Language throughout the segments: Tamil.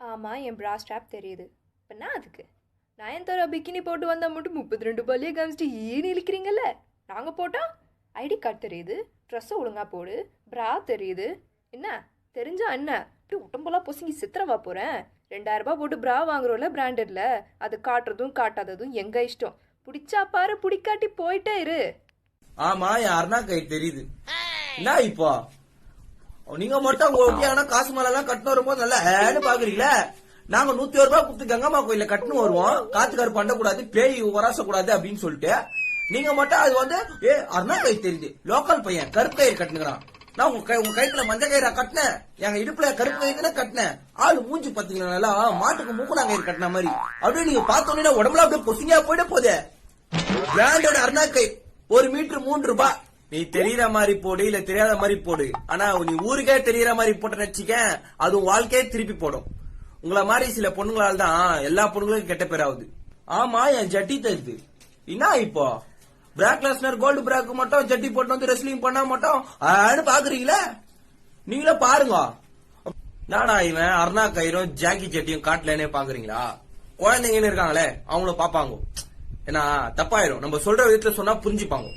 ஆமாம், என் ப்ரா ஸ்ட்ராப் தெரியுது. இப்போ நான் அதுக்கு நயன்தாரா பிக்கினி போட்டு வந்தால் மட்டும் 32 பல்லியை காமிச்சிட்டு ஈனி இழுக்கிறீங்கல்ல. நாங்கள் போட்டால் ஐடி கார்டு தெரியுது, ட்ரெஸ்ஸை ஒழுங்காக போடு, ப்ரா தெரியுது. என்ன தெரிஞ்சா என்ன இப்படி உடம்பெல்லாம் பொசுங்கி சித்திரவா போகிறேன். 2000 ரூபாய் போட்டு ப்ரா வாங்குறோம்ல பிராண்டட்ல, அது காட்டுறதும் காட்டாததும் எங்கள் இஷ்டம். பிடிச்சா பாரு, பிடிக்காட்டி போயிட்டே இரு. ஆமா, யாருன்னா கை தெரியுது. என்ன இப்போ நீங்க மட்டும் உங்க ஒட்டியான காசு மேல எல்லாம் கட்டணும் வரும்போது நல்லா ஏன்னு பாக்குறீங்களா? நாங்க 101 ரூபாய் கொடுத்து கங்கம்மா கோயில கட்டணும் வருவோம், காத்துக்காரு பண்ணக்கூடாது, பேய் உராசக்கூடாது அப்படின்னு சொல்லிட்டு. நீங்க மட்டும் அது வந்து அருணா கை தெரியுது, லோக்கல் பையன் கருப்பு கயிறு கட்டுனுங்கிறான். நான் உங்க கைத்துல மஞ்சள் கயிறா கட்டினேன், எங்க இடுப்புல கருப்பு கயிறு தானே கட்டினேன். ஆளு மூஞ்சி பாத்தீங்களா, நல்லா மாட்டுக்கு மூக்குனா கயிறு கட்டின மாதிரி. அப்படியே நீங்க பார்த்தோன்னே உடம்புல அப்படியே பொசுங்கியா போயிட போதே. பிராண்டோட அருணா கை 1 மீட்டர் 3 ரூபாய். நீ தெரியற மாதிரி போடு, இல்ல தெரியாத மாதிரி போடு. ஆனா நீ ஊருக்கே தெரியற மாதிரி போட்ட நினைச்சிக்க, அதுவும் வாழ்க்கையே திருப்பி போடும். உங்கள மாதிரி சில பொண்ணுங்களால தான் எல்லா பொண்ணுங்களுக்கும் கெட்ட பேர் ஆகுது. ஆமா, என் ஜட்டி தெரியுது. என்ன இப்போ பிராக் லெஸ்னர் கோல்டு பிராக் மட்டும் ஜட்டி போட்டு வந்து ரெஸ்லிங் பண்ணா மட்டும் பாக்குறீங்களா? நீங்களே பாருங்க. நானா இவன் அருணா கயிறும் ஜாக்கி ஜட்டியும் காட்டலனே பாக்குறீங்களா? குழந்தைங்கன்னு இருக்காங்களே, அவங்களும் பாப்பாங்க. ஏன்னா தப்பாயிரும், நம்ம சொல்ற விதத்துல சொன்னா புரிஞ்சுப்பாங்க.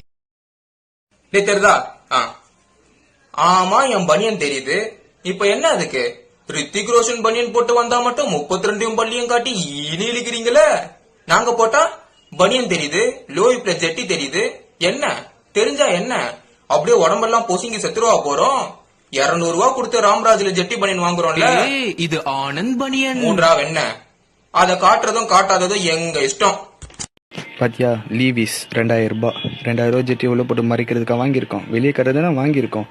தெரியுதா? ஆமா, என் பனியன் தெரியுது. இப்ப என்ன அதுக்கு ரித்திக் ரோஷன் பனியன் போட்டு வந்தா மட்டும் 32 பள்ளியும் காட்டி ஈனி இழுக்கிறீங்களே. நாங்க போட்டா பனியன் தெரியுது, லோயிப்ல ஜெட்டி தெரியுது. என்ன தெரிஞ்சா என்ன அப்படியே உடம்பெல்லாம் பொசுங்கி செத்துருவா போறோம். 200 ரூபா கொடுத்து ராம்ராஜ்ல ஜெட்டி பனியன் வாங்குறோம்ல, இது ஆனந்த் பனியன். 3 ரூபா என்ன? அத காட்டுறதும் காட்டாததும் எங்க இஷ்டம். பாத்தியா, லீவிஸ் 2000 ரூபாய், 2000 ரூபாய் ஜெட்டி உள்ள போட்டு மறைக்கிறதுக்காக வாங்கியிருக்கோம். வெளியே கட்டுறதுனா வாங்கியிருக்கோம்.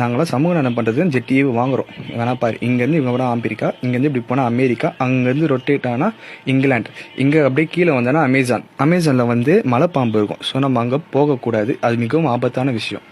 நாங்களாம் சமூக நலம் பண்றதுக்கு ஜெட்டியே வாங்குறோம். வேணா பாரு, இங்கேருந்து இவங்க போனால் ஆப்பிரிக்கா, இங்கேருந்து இப்படி போனால் அமெரிக்கா, அங்கேருந்து ரொட்டேட் ஆனால் இங்கிலாந்து, இங்கே அப்படியே கீழே வந்தோன்னா அமேசானில் வந்து மலைப்பாம்பு இருக்கும். ஸோ நம்ம அங்கே போகக்கூடாது, அது மிகவும் ஆபத்தான விஷயம்.